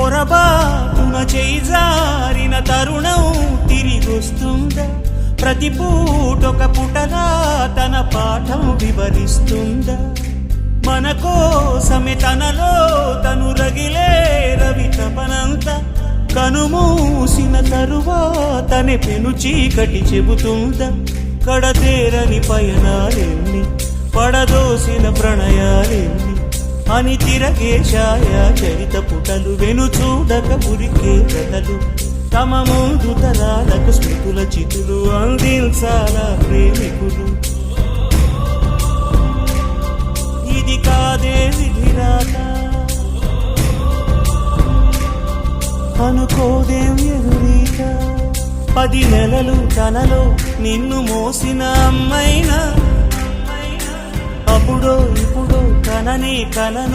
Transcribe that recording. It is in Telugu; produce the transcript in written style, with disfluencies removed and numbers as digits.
పొరబాటున చేజారిన తరుణం తిరిగొస్తుందా? ప్రతి పూటొక పుటలా తన పాఠం వివరిస్తుందా? మన కోసమే తనలో తను రగిలే రవి తపనంతా కనుమూసిన తరువాతనే పెను చీకటి చెబుతుందా? కడతేరని పయనాలెన్ని, పడదోసిన ప్రణయాలెన్ని అని తిరగే ఛాయా చరిత పుటలు, వెను చూడక ఉరికే కథలు, తమ ముందు తరాలకు స్మృతుల చితులు అందించాలా ప్రేమికులు. ఇది కాదే విధిరాత, అనుకోదేం ఎదురీత. 10 నెలలు తనలో నిన్ను మోసిన అమ్మైనా అప్పుడో ఇప్పుడో కననే కలను